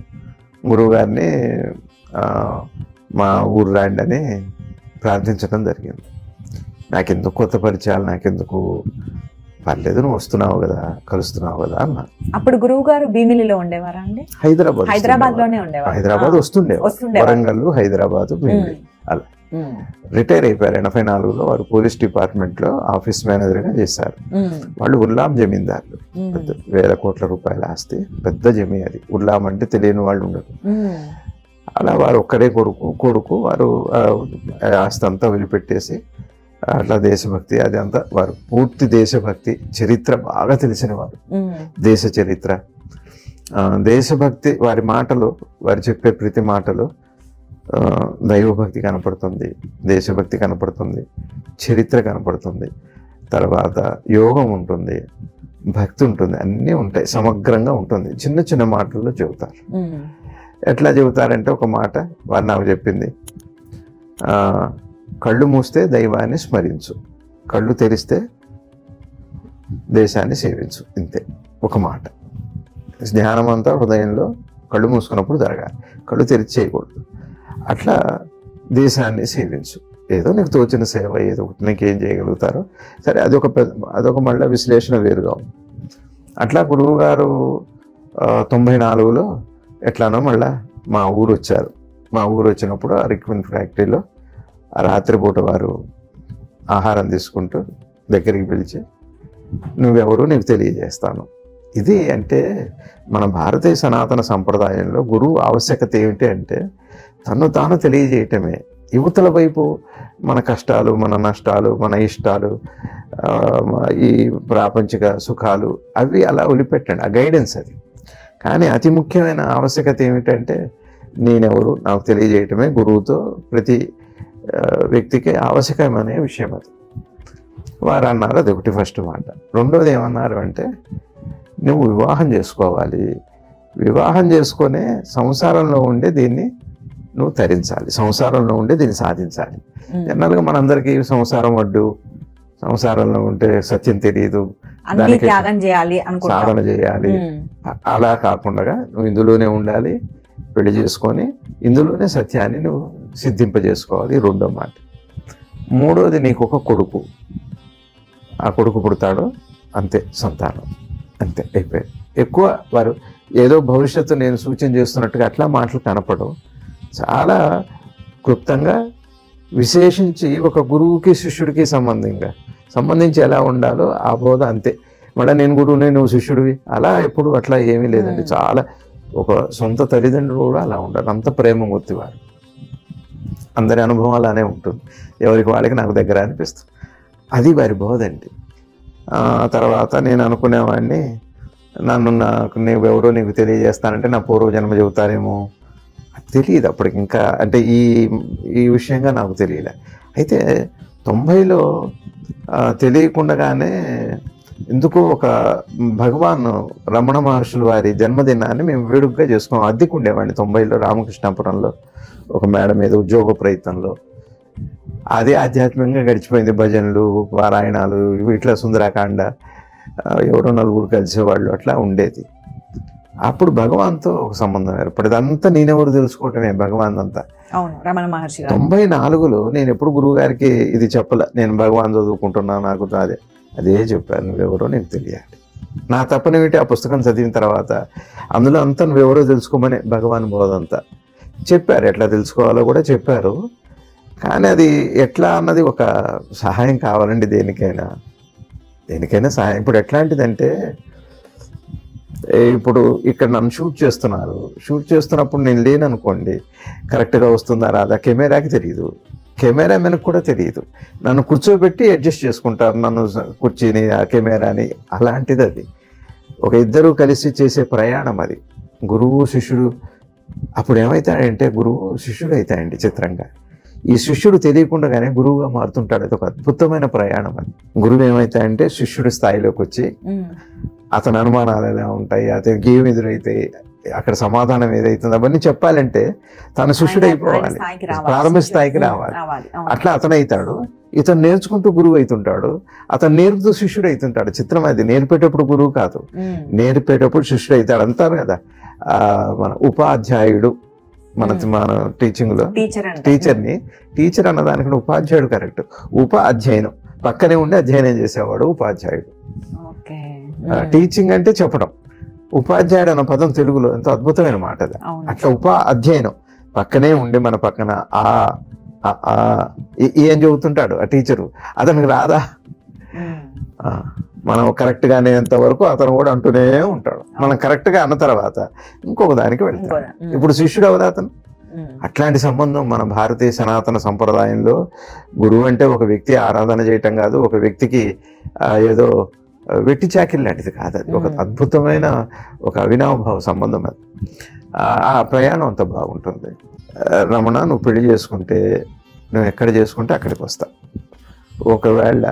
గురువుగారిని మా ఊరు రండి అని ప్రార్థించడం జరిగింది. నాకెందుకు కొత్త పరిచయాలు, నాకెందుకు, పర్లేదు నువ్వు వస్తున్నావు కదా, కలుస్తున్నావు కదా అన్న. అప్పుడు గురువు గారు భీమిలిలో ఉండేవారా అండి? హైదరాబాద్ లోనే ఉండేవారు. హైదరాబాద్ వస్తుండే, వరంగల్, హైదరాబాద్, భీమిలి అలా. రిటైర్ అయిపోయారు 84లో. వారు పోలీస్ డిపార్ట్మెంట్లో ఆఫీస్ మేనేజర్గా చేశారు. వాళ్ళు ఉర్లాం జమీందారులు, పెద్ద 1000 కోట్ల రూపాయల ఆస్తి, పెద్ద జమీ అది. ఉర్లాం అంటే తెలియని వాళ్ళు ఉండరు. అలా వారు ఒక్కడే కొడుకు వారు ఆస్తి అంతా వదిలిపెట్టేసి అట్లా దేశభక్తి అది అంతా, వారు పూర్తి దేశభక్తి, చరిత్ర బాగా తెలిసిన వారు, దేశ చరిత్ర, దేశభక్తి. వారి మాటలు, వారు చెప్పే ప్రతి మాటలు దైవభక్తి కనపడుతుంది, దేశభక్తి కనపడుతుంది, చరిత్ర కనపడుతుంది, తర్వాత యోగం ఉంటుంది, భక్తి ఉంటుంది, అన్నీ ఉంటాయి, సమగ్రంగా ఉంటుంది. చిన్న చిన్న మాటల్లో చెబుతారు. ఎట్లా చెబుతారంటే ఒక మాట వారు నాకు చెప్పింది, కళ్ళు మూస్తే దైవాన్ని స్మరించు, కళ్ళు తెరిస్తే దేశాన్ని సేవించు. ఇంతే ఒక మాట. ధ్యానం అంతా హృదయంలో కళ్ళు మూసుకున్నప్పుడు జరగాలి, కళ్ళు తెరిచి చేయకూడదు. అట్లా దేశాన్ని సేవించు, ఏదో నీకు తోచిన సేవ, ఏదో ఒకటి నీకేం చేయగలుగుతారో సరే. అదొక మళ్ళీ విశ్లేషణ వేరుగా ఉంది. అట్లా గురువు గారు 94లో ఎట్లానో మళ్ళా మా ఊరు వచ్చారు. మా ఊరు వచ్చినప్పుడు ఆ రిక్విన్ ఫ్యాక్టరీలో రాత్రిపూట వారు ఆహారం తీసుకుంటూ దగ్గరికి పిలిచి, నువ్వెవరు నీకు తెలియజేస్తాను. ఇది అంటే మన భారతీయ సనాతన సంప్రదాయంలో గురువు ఆవశ్యకత ఏమిటి అంటే తను తాను తెలియజేయటమే. యువతల వైపు మన కష్టాలు, మన నష్టాలు, మన ఇష్టాలు, ఈ ప్రాపంచిక సుఖాలు అవి అలా వదిలిపెట్టండి, ఆ గైడెన్స్ అది. కానీ అతి ముఖ్యమైన ఆవశ్యకత ఏమిటంటే నేనెవరు నాకు తెలియజేయటమే గురువుతో ప్రతి వ్యక్తికి ఆవశ్యకమైన విషయం అది. వారు అన్నారు, అది ఒకటి ఫస్ట్ మాట. రెండోది ఏమన్నారు అంటే నువ్వు వివాహం చేసుకోవాలి, వివాహం చేసుకునే సంసారంలో ఉండే దీన్ని నువ్వు తరించాలి, సంసారంలో ఉండే దీన్ని సాధించాలి. జనరల్గా మనందరికీ సంసారం వడ్డు, సంసారంలో ఉంటే సత్యం తెలియదు, అన్ని దానికి త్యాగం చేయాలి అనుకుంటా. సాధన చేయాలి. అలా కాకుండా నువ్వు ఇందులోనే ఉండాలి, పెళ్లి చేసుకొని ఇందులోనే సత్యాన్ని నువ్వు సిద్ధింపజేసుకోవాలి. రెండో మాట. మూడోది, నీకు ఒక కొడుకు, ఆ కొడుకు పుడతాడు, అంతే, సంతానం, అంతే, అయిపోయింది. ఎక్కువ వారు ఏదో భవిష్యత్తు నేను సూచన చేస్తున్నట్టుగా అట్లా మాటలు కనపడవు. చాలా క్లుప్తంగా విశేషించి ఒక గురువుకి శిష్యుడికి సంబంధించి ఎలా ఉండాలో ఆ బోధ అంతే. మళ్ళీ నేను గురువునే నువ్వు శిష్యుడివి అలా ఎప్పుడు అట్లా ఏమీ లేదండి. చాలా ఒక సొంత తల్లిదండ్రులు కూడా అలా ఉండాలి, అంత ప్రేమమూర్తి వారు. అందరి అనుభవం అలానే ఉంటుంది, ఎవరికి వాళ్ళకి నాకు దగ్గర అనిపిస్తుంది. అది వారి బోధ అండి. తర్వాత నేను అనుకునేవాడిని, నాకు నువ్వెవరో నీకు తెలియజేస్తానంటే నా పూర్వజన్మ చెబుతారేమో, తెలియదు అప్పటికి ఇంకా, అంటే ఈ విషయంగా నాకు తెలియలే. అయితే 90లో తెలియకుండానే ఎందుకో ఒక భగవాన్ రమణ మహర్షుల వారి జన్మదినాన్ని మేము వేడుకగా చేసుకున్నాం. అద్దెకుండేవాడిని 90లో రామకృష్ణాపురంలో ఒక మేడ మీద ఉద్యోగ ప్రయత్నంలో. అదే ఆధ్యాత్మికంగా గడిచిపోయింది. భజనలు, పారాయణాలు, ఇట్లా సుందరాకాండ, ఎవరో నలుగురు కలిసేవాళ్ళు, అట్లా ఉండేది. అప్పుడు భగవాన్తో ఒక సంబంధం ఏర్పడేది. అంతా నేనెవరు తెలుసుకోవటమే భగవాన్ అంతా. 94లో నేను ఎప్పుడు గురువు గారికి ఇది చెప్పలే, నేను భగవాన్ చదువుకుంటున్నాను, నాకు అదే చెప్పాను, నువ్వెవరో నీకు తెలియాలి. నా తప్పనేమిటి, ఆ పుస్తకం చదివిన తర్వాత అందులో అంతా నువ్వెవరో తెలుసుకోమని భగవాన్ బోధంతా చెప్పారు. ఎట్లా తెలుసుకోవాలో కూడా చెప్పారు. కానీ అది ఎట్లా అన్నది ఒక సహాయం కావాలండి, దేనికైనా సహాయం. ఇప్పుడు ఎట్లాంటిదంటే, ఇప్పుడు ఇక్కడ నన్ను షూట్ చేస్తున్నప్పుడు నేను లేననుకోండి, కరెక్ట్గా వస్తుందా రాదా కెమెరాకి తెలియదు, కెమెరామెన్కి కూడా తెలియదు. నన్ను కూర్చోబెట్టి అడ్జస్ట్ చేసుకుంటారు, నన్ను కుర్చీని, ఆ కెమెరాని. అలాంటిది అది. ఒక ఇద్దరు కలిసి చేసే ప్రయాణం అది. గురువు శిష్యుడు. అప్పుడు ఏమవుతాడంటే, గురువు శిష్యుడు అవుతాయండి చిత్రంగా. ఈ శిష్యుడు తెలియకుండానే గురువుగా మారుతుంటాడు. అది ఒక అద్భుతమైన ప్రయాణం అది. గురువు ఏమవుతాయంటే శిష్యుడి స్థాయిలోకి వచ్చి అతని అనుమానాలు ఎలా ఉంటాయి, అతనికి ఏమి ఎదురైతే అక్కడ సమాధానం ఏదైతుందో అవన్నీ చెప్పాలంటే తన శిష్యుడు అయిపోవాలి, ప్రారంభ స్థాయికి రావాలి. అట్లా అతను అవుతాడు. ఇతను నేర్చుకుంటూ గురువు అవుతుంటాడు, అతను నేర్పుతూ శిష్యుడు అవుతుంటాడు. చిత్రం అది. నేర్పేటప్పుడు గురువు కాదు, నేర్పేటప్పుడు శిష్యుడు అవుతాడు. అంటారు కదా, మన ఉపాధ్యాయుడు, మన టీచింగ్లో టీచర్ అన్నదానికి ఉపాధ్యాయుడు కరెక్ట్. అధ్యయనం పక్కనే ఉండి అధ్యయనం చేసేవాడు ఉపాధ్యాయుడు. టీచింగ్ అంటే చెప్పడం. ఉపాధ్యాయుడు అన్న పదం తెలుగులో ఎంతో అద్భుతమైన మాట అది. అట్లా అధ్యయనం పక్కనే ఉండి మన పక్కన ఏం చెబుతుంటాడు ఆ టీచరు, అతనికి రాదా, మనం కరెక్ట్గా అనేంత వరకు అతను కూడా అంటూనే ఉంటాడు. మనం కరెక్ట్గా అన్న తర్వాత ఇంకొక దానికి వెళ్తాడు. ఇప్పుడు శిష్యుడు అవదా అతను. అట్లాంటి సంబంధం మన భారతీయ సనాతన సంప్రదాయంలో గురువు అంటే ఒక వ్యక్తి ఆరాధన చేయటం కాదు, ఒక వ్యక్తికి ఏదో వెట్టి చాకిరి లాంటిది కాదు. అది ఒక అద్భుతమైన ఒక అవినాభావ సంబంధం. అది ఆ ప్రయాణం అంత బాగుంటుంది. రమణ, నువ్వు పెళ్లి చేసుకుంటే నువ్వు ఎక్కడ చేసుకుంటే అక్కడికి వస్తా. ఒకవేళ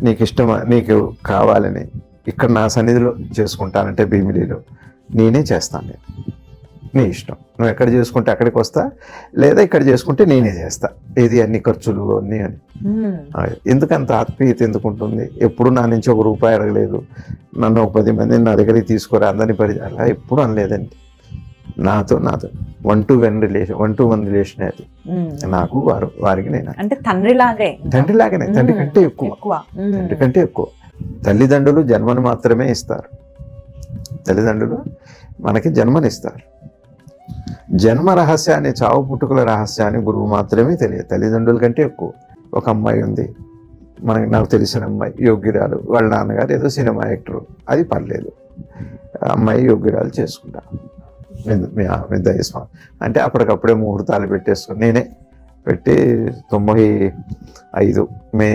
నీకు ఇష్టమా, నీకు కావాలని ఇక్కడ నా సన్నిధిలో చేసుకుంటానంటే భీమిలిలో నేనే చేస్తాను. నేను నీ ఇష్టం, నువ్వు ఎక్కడ చేసుకుంటే అక్కడికి వస్తా, లేదా ఇక్కడ చేసుకుంటే నేనే చేస్తా. ఏది అన్ని ఖర్చులు అన్నీ అని. ఎందుకంత ఆత్మీయత ఎందుకుంటుంది? ఎప్పుడు నా నుంచి ఒక రూపాయి అడగలేదు, నన్ను ఒక 10 మందిని నా దగ్గరికి తీసుకురా, అందరినీ అలా ఎప్పుడు అనలేదండి. నాతో 1-to-1 రిలేషన్ అది. నాకు వారికి నేను అంటే తండ్రిలాగే. తండ్రి కంటే ఎక్కువ. తల్లిదండ్రులు జన్మను మాత్రమే ఇస్తారు. తల్లిదండ్రులు మనకి జన్మనిస్తారు. జన్మ రహస్యాన్ని, చావు పుట్టుకల రహస్యాన్ని గురువు మాత్రమే తెలియదు. తల్లిదండ్రుల కంటే ఎక్కువ. ఒక అమ్మాయి ఉంది, నాకు తెలిసిన అమ్మాయి, యోగ్యురాలు. వాళ్ళ నాన్నగారు ఏదో సినిమా యాక్టరు, అది పర్లేదు. అమ్మాయి యోగ్యురాలు చేసుకుంటా దయస్వామి అంటే అప్పటికప్పుడే ముహూర్తాలు పెట్టేసుకుని నేనే పెట్టి 95 మే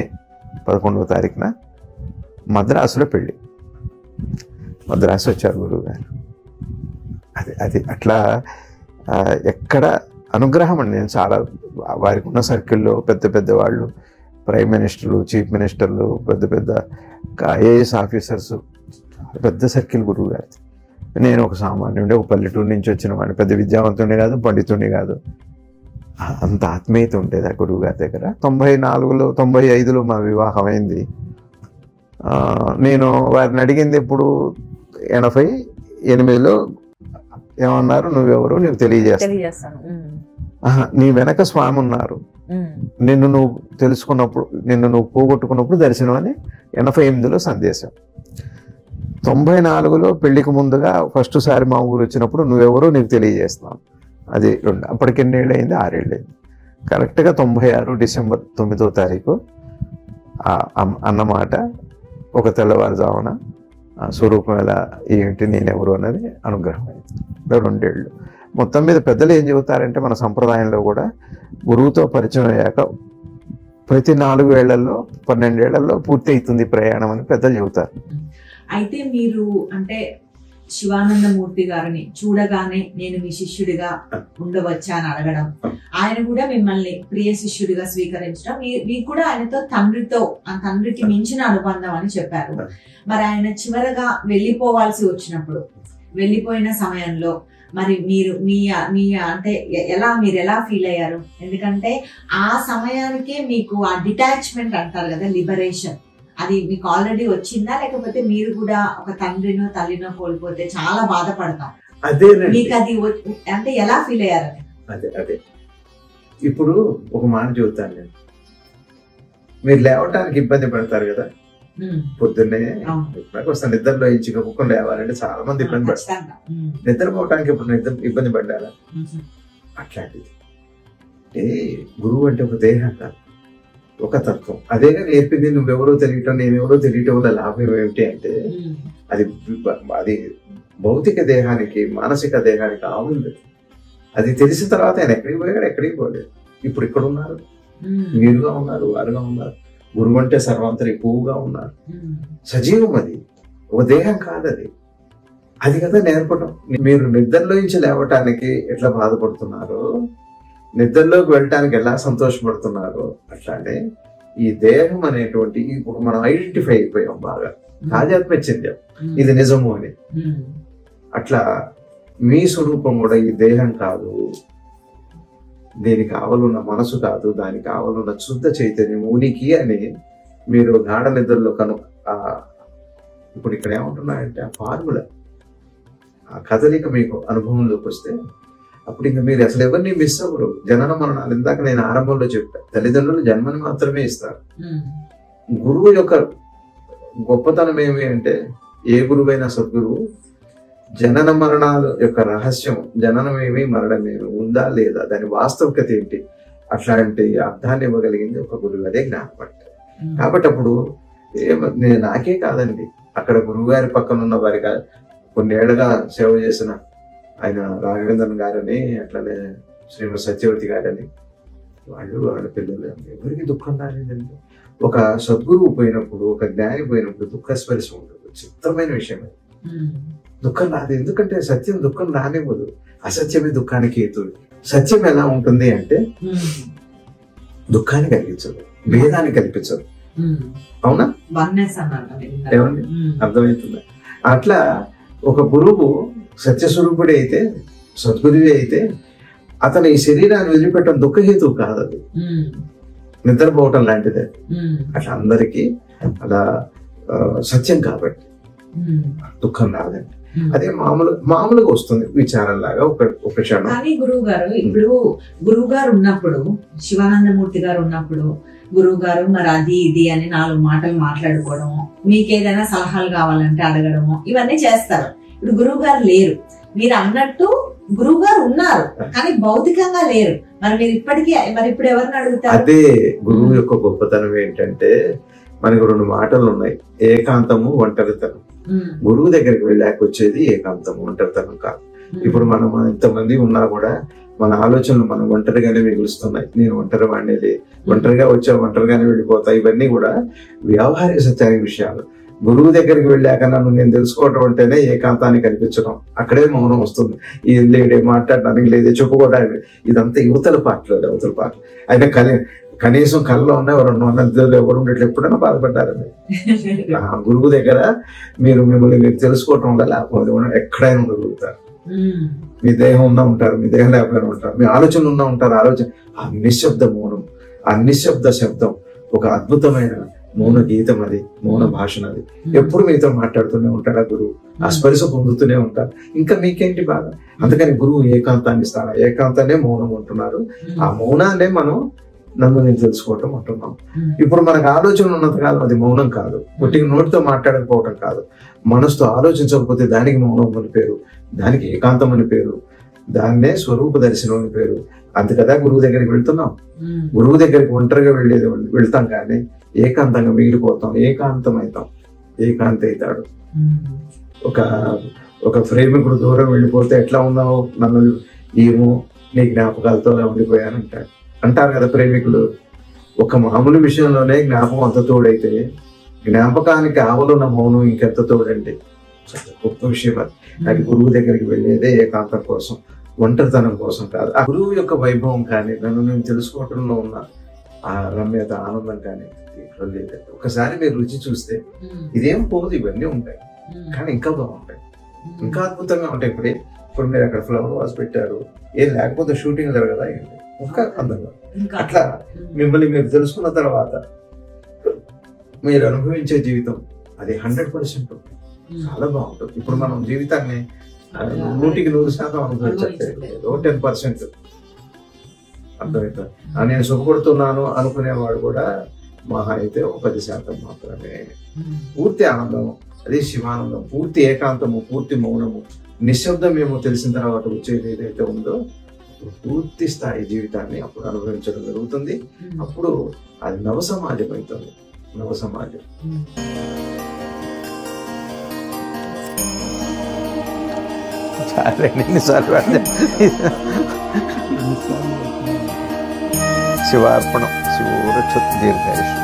11వ తారీఖున మద్రాసులో పెళ్ళి. మద్రాసు వచ్చారు గురువు గారు. అది అట్లా ఎక్కడ అనుగ్రహం అండి. నేను చాలా వారికి ఉన్న సర్కిల్లో పెద్ద వాళ్ళు, ప్రైమ్ మినిస్టర్లు, చీఫ్ మినిస్టర్లు, పెద్ద ఐఏఎస్ ఆఫీసర్స్, పెద్ద సర్కిల్ గురువు గారి. నేను ఒక సామాన్యుడే, ఒక పల్లెటూరు నుంచి వచ్చిన వాడిని, పెద్ద విద్యావంతుడిని కాదు, పండితుడిని కాదు. అంత ఆత్మీయత ఉండేది ఆ గురువు గారి దగ్గర. 94లో 95లో మా వివాహం అయింది. నేను వారిని అడిగింది ఇప్పుడు 88లో ఏమన్నారు, నువ్వెవరు నీకు తెలియజేస్తాను. నీ వెనక స్వామి ఉన్నారు, నిన్ను నువ్వు తెలుసుకున్నప్పుడు, నిన్ను నువ్వు పోగొట్టుకున్నప్పుడు దర్శనం అని 88లో సందేశం. 94లో పెళ్లికి ముందుగా ఫస్ట్ సారి మా ఊరు వచ్చినప్పుడు నువ్వెవరో నీకు తెలియజేస్తున్నాను. అది 2. అప్పటికి ఎన్నేళ్ళు అయింది? 6 ఏళ్ళు అయింది. కరెక్ట్గా 96 డిసెంబర్ 9వ తారీఖు అన్నమాట ఒక తెల్లవారుజామున స్వరూపం ఎలా ఏంటి నేనెవరు అన్నది అనుగ్రహం అయింది. 2 ఏళ్ళు. మొత్తం మీద పెద్దలు ఏం చెబుతారంటే మన సంప్రదాయంలో కూడా గురువుతో పరిచయం అయ్యాక ప్రతి 4 ఏళ్లలో 12 ఏళ్లలో పూర్తి అవుతుంది ప్రయాణం అని పెద్దలు చెబుతారు. అయితే మీరు అంటే శివానందమూర్తి గారిని చూడగానే నేను మీ శిష్యుడిగా ఉండవచ్చా అని అడగడం, ఆయన కూడా మిమ్మల్ని ప్రియ శిష్యుడిగా స్వీకరించడం, మీకు కూడా ఆయనతో తండ్రికి మించిన అనుబంధం అని చెప్పారు. మరి ఆయన చివరగా వెళ్ళిపోవాల్సి వచ్చినప్పుడు, వెళ్ళిపోయిన సమయంలో మరి మీరు మీ అంటే మీరు ఎలా ఫీల్ అయ్యారు? ఎందుకంటే ఆ సమయానికే మీకు ఆ డిటాచ్మెంట్ అంటారు కదా, లిబరేషన్, అది మీకు ఆల్రెడీ వచ్చిందా, లేకపోతే మీరు కూడా ఒక తండ్రినో తల్లినో కోల్పోతే చాలా బాధపడతాం, అదే మీకు అది అంటే ఎలా ఫీల్ అయ్యారని? అదే ఇప్పుడు ఒక మాట చెబుతాను నేను. మీరు లేవటానికి ఇబ్బంది పడతారు కదా, పొద్దున్నే వస్తాను నిద్రలో ఇచ్చి కుక్కలు లేవాలంటే చాలా మంది ఇబ్బంది పడతారు. నిద్రపోవటానికి ఇప్పుడు ఇబ్బంది పడ్డారా? అట్లాంటిది అంటే గురువు అంటే ఒక దేహం కాదు, ఒక తత్వం. అదేగా నేర్పింది. నువ్వెవరో తెలియటం నేనెవరో తెలియటం వల్ల లాభం ఏమిటి అంటే అది భౌతిక దేహానికి మానసిక దేహానికి ఆవుంది. అది తెలిసిన తర్వాత ఆయన ఎక్కడికి పోయాడు, ఎక్కడికి పోలేదు. ఇప్పుడు ఇక్కడ ఉన్నారు, మీరుగా ఉన్నారు, వారుగా ఉన్నారు. గురువు అంటే సర్వాంతరి ఎక్కువగా ఉన్నారు, సజీవం. అది ఒక దేహం కాదు, అది కదా నేర్పడం. మీరు నిద్రలోంచి లేవటానికి ఎట్లా బాధపడుతున్నారో, నిద్రలోకి వెళ్ళటానికి ఎలా సంతోషపడుతున్నారు, అట్లానే ఈ దేహం అనేటువంటి ఇప్పుడు మనం ఐడెంటిఫై అయిపోయాం బాగా, ఆధ్యాత్మిక చెందాం ఇది నిజము అని. అట్లా మీ స్వరూపం కూడా ఈ దేహం కాదు, దీనికి కావాలన్న మనసు కాదు, దానికి కావాలన్న శుద్ధ చైతన్యం ఉనికి అని మీరు గాఢ నిద్రలో ఇప్పుడు ఇక్కడ ఏమంటున్నారంటే ఆ ఫార్ములా, ఆ కదలిక మీకు అనుభవంలోకి వస్తే అప్పుడు ఇంకా మీరు అసలు ఎవరిని మిస్ అవ్వరు. జనన మరణాలు ఇందాక నేను ఆరంభంలో చెప్పాను, తల్లిదండ్రులు జన్మని మాత్రమే ఇస్తారు. గురువు యొక్క గొప్పతనం ఏమి అంటే, ఏ గురువైనా సద్గురువు జనన మరణాల యొక్క రహస్యం, జననమేమి మరణమేమి ఉందా లేదా, దాని వాస్తవికత ఏంటి, అట్లాంటి అర్థాన్ని ఇవ్వగలిగింది ఒక గురువు. అదే జ్ఞానపట్ట. కాబట్టి అప్పుడు నాకే కాదండి, అక్కడ గురువు గారి పక్కన ఉన్న వారిగా కొన్నేళ్లుగా సేవ చేసిన ఆయన రాఘవేంద్రన్ గారని, అట్లనే శ్రీమతి సత్యవతి గారని, వాళ్ళ పిల్లలు ఎవరికి దుఃఖం రాలేదండి. ఒక సద్గురువు పోయినప్పుడు, ఒక జ్ఞాని పోయినప్పుడు దుఃఖస్పర్శ ఉంటుంది. చిత్రమైన విషయం అది. దుఃఖం రాదు, ఎందుకంటే సత్యం దుఃఖం రానివ్వదు. అసత్యమే దుఃఖానికి హేతువు. సత్యం ఎలా ఉంటుంది అంటే దుఃఖాన్ని కల్పించదు, భేదాన్ని కల్పించదు. అవునా? ఏమండి, అర్థమవుతుందా? అట్లా ఒక గురువు సత్యస్వరూపుడే అయితే, సద్గురువే అయితే, అతను ఈ శరీరాన్ని వదిలిపెట్టడం దుఃఖహేతువు కాదు, అది నిద్రపోవటం లాంటిదే. అట్లా అందరికీ అలా సత్యం కాబట్టి దుఃఖం రాదండి. అదే మామూలుగా వస్తుంది విచారంలాగా ఒక క్షణం. కానీ గురువు గారు, ఇప్పుడు గురువు గారు ఉన్నప్పుడు, శివానందమూర్తి గారు ఉన్నప్పుడు గురువు గారు మరి అది ఇది అని 4 మాటలు మాట్లాడుకోవడము, మీకు ఏదైనా సలహాలు కావాలంటే అడగడము, ఇవన్నీ చేస్తారు. ఇప్పుడు గురువు గారు లేరు. మీరు అన్నట్టు గురువు గారు ఉన్నారు, కానీ భౌతికంగా లేరు. మరి మీరు ఇప్పటికీ ఇప్పుడు ఎవరిని అడుగుతారు? అదే గురువు యొక్క గొప్పతనం ఏంటంటే, మనకు 2 మాటలు ఉన్నాయి, ఏకాంతము, ఒంటరితనం. గురువు దగ్గరికి వెళ్ళాక వచ్చేది ఏకాంతము, ఒంటరితనం కాదు. ఇప్పుడు మనం ఇంతమంది ఉన్నా కూడా మన ఆలోచనలు మనం ఒంటరిగానే మిగులుస్తున్నాయి. నేను ఒంటరి వాడినేది, ఒంటరిగా వచ్చా ఒంటరిగానే వెళ్ళిపోతా. ఇవన్నీ కూడా వ్యవహారిక సత్యానికి విషయాలు. గురువు దగ్గరికి వెళ్ళాక నన్ను నేను తెలుసుకోవటం అంటేనే ఏకాంతాన్ని కనిపించడం. అక్కడే మౌనం వస్తుంది. ఏం లేడే, మాట్లాడడానికి లేదే, చెప్పుకోవడానికి. ఇదంతా యువతల పాటలు, అవతల పాటలు. అయినా కనీసం కళ్ళలో ఉన్న 200 ఎవరు ఉండేట్లు ఎప్పుడైనా బాధపడ్డారండి. గురువు దగ్గర మిమ్మల్ని మీరు తెలుసుకోవటం వల్ల లేకపోతే ఎక్కడైనా ఉండగలుగుతారు. మీ దేహం ఉన్నా ఉంటారు, మీ దేహం లేకపోయినా ఉంటారు, మీ ఆలోచనలు ఉన్నా ఉంటారు. ఆ నిశ్శబ్ద మౌనం, ఆ నిశ్శబ్ద శబ్దం ఒక అద్భుతమైన మౌన గీతం అది, మౌన భాషణ అది. ఎప్పుడు మీతో మాట్లాడుతూనే ఉంటాడు ఆ గురువు, ఆ స్పర్శ పొందుతూనే ఉంటారు. ఇంకా మీకేంటి బాధ? అందుకని గురువు ఏకాంతాన్ని ఇస్తాడు. ఏకాంతాన్ని మౌనం అంటున్నారు. ఆ మౌనాన్నే మనం నన్ను నేను తెలుసుకోవటం అంటున్నాం. ఇప్పుడు మనకు ఆలోచన ఉన్నంత కాదు అది మౌనం కాదు. ఒట్టి నోటితో మాట్లాడకపోవటం కాదు, మనసుతో ఆలోచించకపోతే దానికి మౌనం అని పేరు, దానికి ఏకాంతం అని పేరు, దాన్నే స్వరూప దర్శనం అని పేరు. అందుకదా గురువు దగ్గరికి వెళ్తున్నాం. గురువు దగ్గరికి ఒంటరిగా వెళ్తాం కానీ ఏకాంతంగా మిగిలిపోతాం, ఏకాంతమవుతాం, ఏకాంత అవుతాడు. ఒక ప్రేమికుడు దూరం వెళ్ళిపోతే ఎట్లా ఉన్నావు, నన్ను ఏమో నీ జ్ఞాపకాలతో ఉండిపోయానంటాడు అంటారు కదా ప్రేమికులు. ఒక మామూలు విషయంలోనే జ్ఞాపకం అంత తోడైతే జ్ఞాపకానికి ఆవలున్న మౌనం ఇంకెంత తోడండి. గొప్ప విషయం అది. అది గురువు దగ్గరికి వెళ్ళేదే ఏకాంతం కోసం, ఒంటరితనం కోసం కాదు. ఆ గురువు యొక్క వైభవం కానీ, నన్ను నేను తెలుసుకోవటంలో ఉన్న ఆ రమ్యత, ఆనందం కానీ లేదు. ఒకసారి మీరు రుచి చూస్తే ఇదేం పోదు, ఇవన్నీ ఉంటాయి కానీ ఇంకా బాగుంటాయి, ఇంకా అద్భుతంగా ఉంటాయి. ఇప్పుడు మీరు అక్కడ ఫ్లవర్ వాస్ పెట్టారు, ఏం లేకపోతే షూటింగ్ జరగదా, ఇంకా అందంగా. అట్లా మిమ్మల్ని మీరు తెలుసుకున్న తర్వాత మీరు అనుభవించే జీవితం అది 100% చాలా బాగుంటుంది. ఇప్పుడు మనం జీవితాన్ని 100% అనుభవించట్లేదు, 10% అర్థమవుతుంది. నేను సుఖపడుతున్నాను అనుకునేవాడు కూడా మహా అయితే 10% మాత్రమే. పూర్తి ఆనందం అది శివానందం, పూర్తి ఏకాంతము, పూర్తి మౌనము, నిశ్శబ్దం ఏమో తెలిసిన తర్వాత వచ్చేది ఏదైతే ఉందో పూర్తి స్థాయి జీవితాన్ని అప్పుడు అనుభవించడం జరుగుతుంది. అప్పుడు అది నవ సమాజం అవుతుంది, నవ సమాజం. శివార్పణం. శివరక్ష దీర్ఘాయుష్.